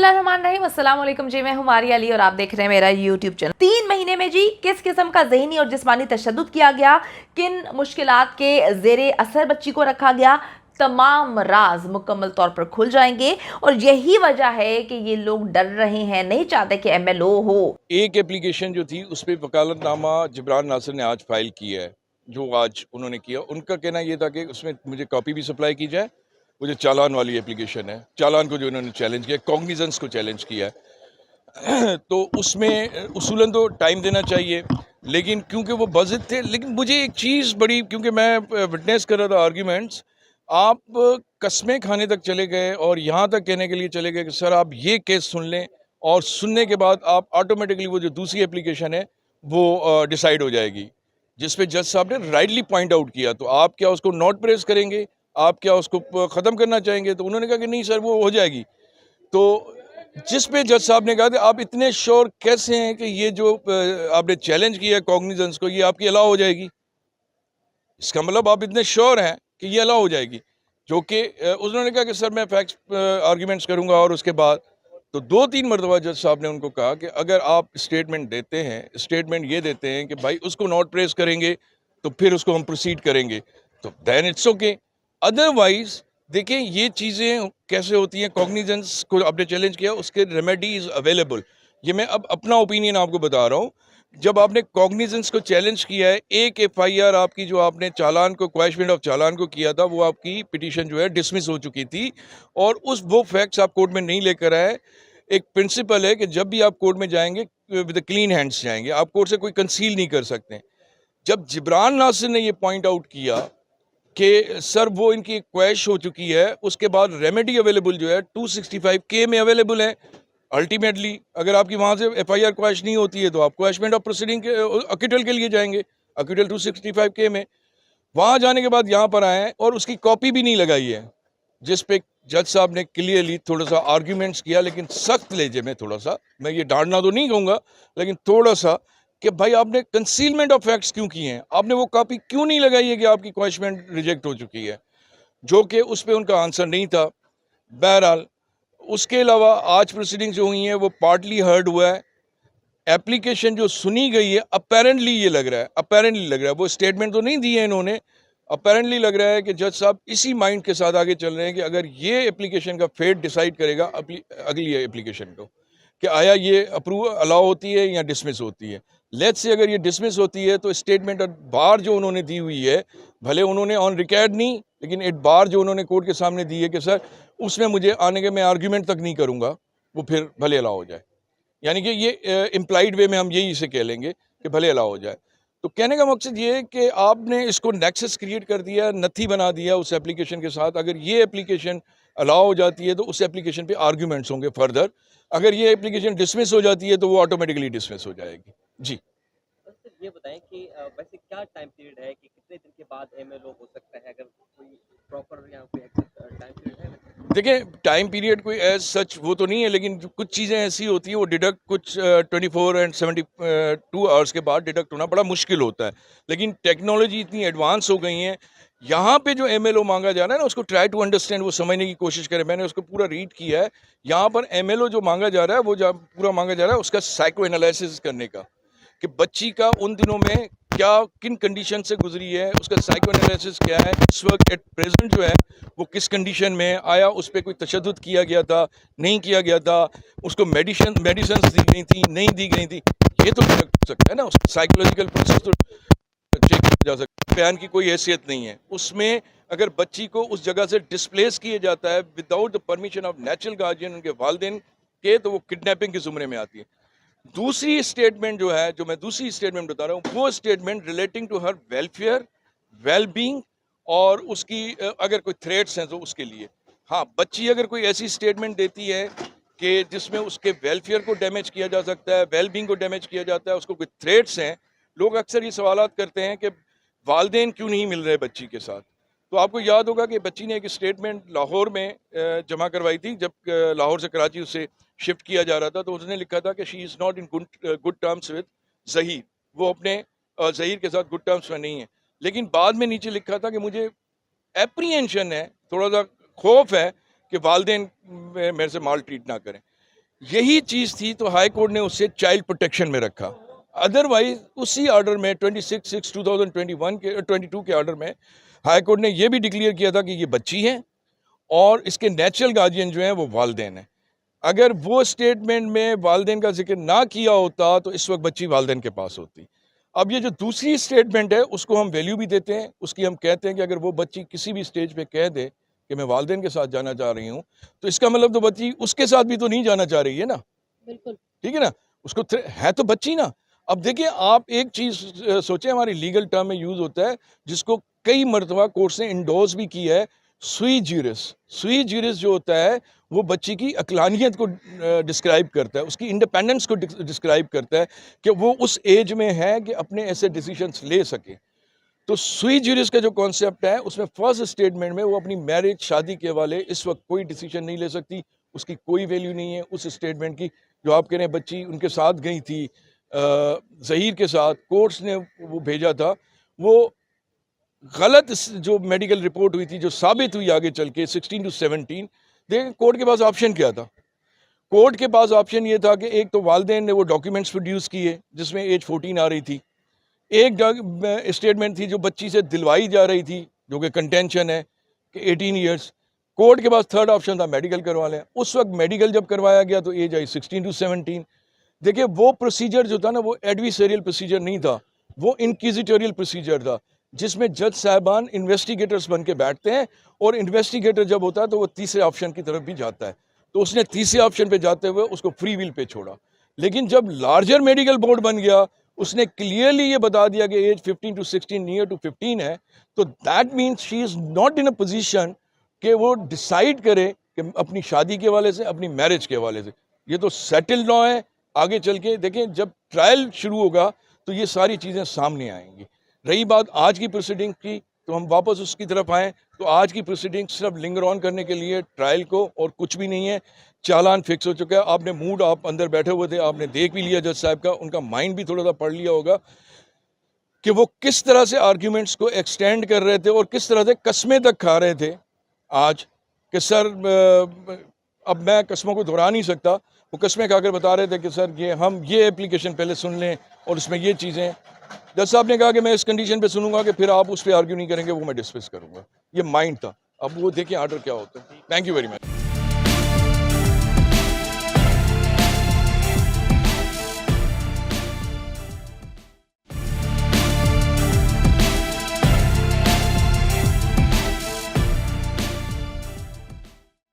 बिस्मिल्लाहिर्रहमानिर्रहीम, अस्सलाम वालेकुम जी। मैं हूं मारिया अली और आप देख रहे हैं मेरा यूट्यूब चैनल। 3 महीने में जी किस किस्म का ज़हनी और जिस्मानी तशद्दुद किया गया, किन मुश्किलात के ज़ेरे असर बच्ची को रखा गया, तमाम राज मुकम्मल तौर पर खुल जाएंगे। और यही वजह है कि ये लोग डर रहे हैं, नहीं चाहते कि MLO हो। एक एप्लीकेशन जो थी उस पर वकालतनामा जिब्रान नासिर ने आज फाइल किया है, जो आज उन्होंने किया। उनका कहना ये था कि उसमें मुझे कॉपी भी सप्लाई की जाए। वो जो चालान वाली एप्लीकेशन है, चालान को जो उन्होंने चैलेंज किया, कॉग्निजेंस को चैलेंज किया है तो उसमें उसूलन तो टाइम देना चाहिए, लेकिन क्योंकि वो बज़िद थे। लेकिन मुझे एक चीज़ बड़ी, क्योंकि मैं विटनेस कर रहा था आर्ग्यूमेंट्स, आप कस्में खाने तक चले गए और यहाँ तक कहने के लिए चले गए कि सर आप ये केस सुन लें, और सुनने के बाद आप ऑटोमेटिकली वो जो दूसरी एप्लीकेशन है वो डिसाइड हो जाएगी, जिस पे जज साहब ने राइटली पॉइंट आउट किया। तो आप क्या उसको नॉट प्रेस करेंगे, आप क्या उसको ख़त्म करना चाहेंगे? तो उन्होंने कहा कि नहीं सर, वो हो जाएगी। तो जिस पे जज साहब ने कहा कि आप इतने श्योर कैसे हैं कि ये जो आपने चैलेंज किया कॉग्निजेंस को, ये आपकी अलाउ हो जाएगी? इसका मतलब आप इतने श्योर हैं कि ये अलाउ हो जाएगी। जो कि उन्होंने कहा कि सर मैं फैक्ट्स आर्ग्यूमेंट्स करूंगा, और उसके बाद तो 2-3 मरतबा जज साहब ने उनको कहा कि अगर आप स्टेटमेंट देते हैं, स्टेटमेंट ये देते हैं कि भाई उसको नॉट प्रेस करेंगे तो फिर उसको हम प्रोसीड करेंगे, तो देन इट्स ओके। अदरवाइज देखिए ये चीज़ें कैसे होती हैं। कॉग्निजेंस को आपने चैलेंज किया, उसके रेमेडी इज़ अवेलेबल। ये मैं अब अपना ओपिनियन आपको बता रहा हूँ। जब आपने कॉग्निजेंस को चैलेंज किया है, एक FIR आपकी जो आपने चालान को, क्वैशमेंट ऑफ चालान को किया था, वो आपकी पिटीशन जो है डिसमिस हो चुकी थी, और वो फैक्ट्स आप कोर्ट में नहीं लेकर आए। एक प्रिंसिपल है कि जब भी आप कोर्ट में जाएंगे विद क्लीन हैंड्स जाएंगे, आप कोर्ट से कोई कंसील नहीं कर सकते। जब जिब्रान नासिर ने ये पॉइंट आउट किया कि सर वो इनकी क्वैश हो चुकी है, उसके बाद रेमेडी अवेलेबल जो है 265K में अवेलेबल है। अल्टीमेटली अगर आपकी वहाँ से FIR क्वैश नहीं होती है तो आप क्वैशमेंट ऑफ प्रोसीडिंग के अक्यूटल के लिए जाएंगे, अक्यूटल 265K में। वहाँ जाने के बाद यहाँ पर आए हैं और उसकी कॉपी भी नहीं लगाई है, जिस पे जज साहब ने क्लियरली थोड़ा सा आर्ग्यूमेंट्स किया, लेकिन सख्त लहजे में थोड़ा सा, मैं ये डांटना तो नहीं कहूँगा, लेकिन थोड़ा सा कि भाई आपने कंसीलमेंट ऑफ फैक्ट्स क्यों किए हैं, आपने वो कॉपी क्यों नहीं लगाई है कि आपकी क्वेश्चन रिजेक्ट हो चुकी है, जो कि उस पर उनका आंसर नहीं था। बहरहाल उसके अलावा आज प्रोसीडिंग्स जो हुई हैं वो पार्टली हर्ड हुआ है। एप्लीकेशन जो सुनी गई है, अपेरेंटली ये लग रहा है, अपेरेंटली लग रहा है, वो स्टेटमेंट तो नहीं दिए इन्होंने, अपेरेंटली लग रहा है कि जज साहब इसी माइंड के साथ आगे चल रहे हैं कि अगर ये एप्लीकेशन का फेट डिसाइड करेगा अगली एप्लीकेशन को, कि आया ये अप्रूव अलाउ होती है या डिसमिस होती है। लेट्स से अगर ये डिसमिस होती है तो स्टेटमेंट और बार जो उन्होंने दी हुई है, भले उन्होंने ऑन रिकॉर्ड नहीं, लेकिन एक बार जो उन्होंने कोर्ट के सामने दी है कि सर उसमें मुझे आने के, मैं आर्ग्यूमेंट तक नहीं करूँगा, वो फिर भले अलाउ हो जाए। यानी कि ये इम्प्लाइड वे में हम यही इसे कह लेंगे कि भले अलाउ हो जाए। तो कहने का मकसद ये है कि आपने इसको नेक्सस क्रिएट कर दिया, नथी बना दिया उस एप्लीकेशन के साथ। अगर ये एप्लीकेशन अलाउ हो जाती है तो उस एप्लीकेशन पे आर्ग्यूमेंट्स होंगे फर्दर। अगर ये एप्लीकेशन डिसमिस हो जाती है तो वो ऑटोमेटिकली डिसमिस हो जाएगी। जी। तो सर ये बताएं कि वैसे क्या टाइम पीरियड है कि कितने दिन के बाद MLO हो सकता है, अगर कोई प्रॉपर या कोई टाइम पीरियड है वैसे? देखिए टाइम पीरियड कोई एज सच वो तो नहीं है, लेकिन कुछ चीज़ें ऐसी होती हैं वो डिडक्ट कुछ 24 एंड 72 आवर्स के बाद डिडक्ट होना बड़ा मुश्किल होता है। लेकिन टेक्नोलॉजी इतनी एडवांस हो गई है, यहाँ पे जो MLO मांगा जा रहा है ना, उसको ट्राई टू अंडरस्टैंड, वो समझने की कोशिश करें। मैंने उसको पूरा रीड किया है। यहाँ पर MLO जो मांगा जा रहा है, वो पूरा मांगा जा रहा है उसका साइको एनालिसिस करने का, कि बच्ची का उन दिनों में क्या, किन कंडीशन से गुजरी है, उसका साइको एनालिसिस क्या है, इस वक्त एट प्रेजेंट जो है वो किस कंडीशन में है, आया उस पर कोई तशद्दुद किया गया था, नहीं किया गया था, उसको मेडिसिन दी गई थी, नहीं दी गई थी, ये तो हो सकता है ना। उसका साइकोलॉजिकल प्रोसेस तो चेक किया जा सकता है। बयान की कोई हैसियत नहीं है उसमें। अगर बच्ची को उस जगह से डिस्प्लेस किया जाता है without the permission of natural guardian, उनके वालिदैन के, तो वो किडनैपिंग के जुमरे में आती है। दूसरी स्टेटमेंट जो है, जो मैं दूसरी स्टेटमेंट बता रहा हूँ, वो statement relating to her welfare, well being, और उसकी अगर कोई थ्रेट्स हैं तो उसके लिए। हाँ, बच्ची अगर कोई ऐसी स्टेटमेंट देती है कि जिसमें उसके वेलफेयर को डैमेज किया जा सकता है, वेल बींग को डैमेज किया जाता है, उसको कोई थ्रेट्स हैं, लोग अक्सर ये सवालात करते हैं कि वालदेन क्यों नहीं मिल रहे बच्ची के साथ। तो आपको याद होगा कि बच्ची ने एक स्टेटमेंट लाहौर में जमा करवाई थी, जब लाहौर से कराची उसे शिफ्ट किया जा रहा था, तो उसने लिखा था कि she is not in good terms with Zaheer, वो अपने ज़हीर के साथ गुड टर्म्स में नहीं है। लेकिन बाद में नीचे लिखा था कि मुझे एप्रीहेंशन है, थोड़ा सा खौफ है कि वालदेन मेरे से माल ट्रीट ना करें। यही चीज़ थी तो हाई कोर्ट ने उसे चाइल्ड प्रोटेक्शन में रखा। अदरवाइज उसी ऑर्डर में 26/6/2021 के 22 के ऑर्डर में हाई कोर्ट ने यह भी डिक्लेयर किया था कि ये बच्ची है और इसके नेचुरल गार्जियन जो हैं वो वालिदैन हैं। अगर वो स्टेटमेंट में वालिदैन का जिक्र ना किया होता तो इस वक्त बच्ची वालिदैन के पास होती। अब ये जो दूसरी स्टेटमेंट है उसको हम वैल्यू भी देते हैं, उसकी हम कहते हैं कि अगर वो बच्ची किसी भी स्टेज पे कह दे कि मैं वालिदैन के साथ जाना चाह रही हूँ, तो इसका मतलब तो बच्ची उसके साथ भी तो नहीं जाना चाह रही है ना। बिल्कुल। ठीक है ना, उसको है तो बच्ची ना। अब देखिए आप एक चीज़ सोचें, हमारी लीगल टर्म में यूज़ होता है जिसको कई मरतबा कोर्ट ने इंडोर्स भी किया है, सुई ज्यूरिस। सुई ज्यूरिस जो होता है वो बच्ची की अक्लानियत को डिस्क्राइब करता है, उसकी इंडिपेंडेंस को डिस्क्राइब करता है कि वो उस एज में है कि अपने ऐसे डिसीजंस ले सके। तो सुई ज्यूरिस का जो कॉन्सेप्ट है उसमें फर्स्ट स्टेटमेंट में वो अपनी मैरिज शादी के वाले इस वक्त कोई डिसीजन नहीं ले सकती, उसकी कोई वैल्यू नहीं है उस स्टेटमेंट की। जो आप कह रहे हैं बच्ची उनके साथ गई थी ज़हीर के साथ, कोर्ट्स ने वो भेजा था, वो गलत जो मेडिकल रिपोर्ट हुई थी जो साबित हुई आगे चल के 16 to 17। देखें कोर्ट के पास ऑप्शन क्या था। कोर्ट के पास ऑप्शन ये था कि एक तो वालिदैन ने वो डॉक्यूमेंट्स प्रोड्यूस किए जिसमें एज 14 आ रही थी, एक स्टेटमेंट थी जो बच्ची से दिलवाई जा रही थी जो कि कंटेंशन है कि 18 ईयर्स। कोर्ट के पास थर्ड ऑप्शन था मेडिकल करवा लें। उस वक्त मेडिकल जब करवाया गया तो एज आई 16 to 17। देखिए वो प्रोसीजर जो था ना वो एडविसरियल प्रोसीजर नहीं था, वो इंक्विजिटोरियल प्रोसीजर था जिसमें जज साहबान इन्वेस्टिगेटर्स बन के बैठते हैं और इन्वेस्टिगेटर जब होता है तो वो तीसरे ऑप्शन की तरफ भी जाता है। तो उसने तीसरे ऑप्शन पे जाते हुए उसको फ्री विल पे छोड़ा। लेकिन जब लार्जर मेडिकल बोर्ड बन गया उसने क्लियरली ये बता दिया कि एज 15 to 16 नियर टू 15 है, तो that means she is not in a position कि वो डिसाइड करे कि अपनी शादी के हवाले से अपनी मैरिज के हवाले से। ये तो सेटल्ड लॉ है। आगे चल के देखें जब ट्रायल शुरू होगा तो ये सारी चीज़ें सामने आएंगी। रही बात आज की प्रोसीडिंग की तो हम वापस उसकी तरफ आएँ तो आज की प्रोसीडिंग सिर्फ लिंगर ऑन करने के लिए ट्रायल को और कुछ भी नहीं है। चालान फिक्स हो चुका है। आपने मूड आप अंदर बैठे हुए थे, आपने देख भी लिया जज साहब का, उनका माइंड भी थोड़ा सा पढ़ लिया होगा कि वो किस तरह से आर्ग्यूमेंट्स को एक्सटेंड कर रहे थे और किस तरह से कस्में तक खा रहे थे आज कि सर अब मैं कस्मों को दोहरा नहीं सकता। वो कस्में खाकर बता रहे थे कि सर ये हम ये एप्लीकेशन पहले सुन लें और इसमें ये चीज़ें। जज साहब ने कहा कि मैं इस कंडीशन पे सुनूंगा कि फिर आप उस पर आर्ग्यू नहीं करेंगे, वो मैं डिस्कस करूंगा। ये माइंड था। अब वो देखें आर्डर क्या होता है। Thank you very much.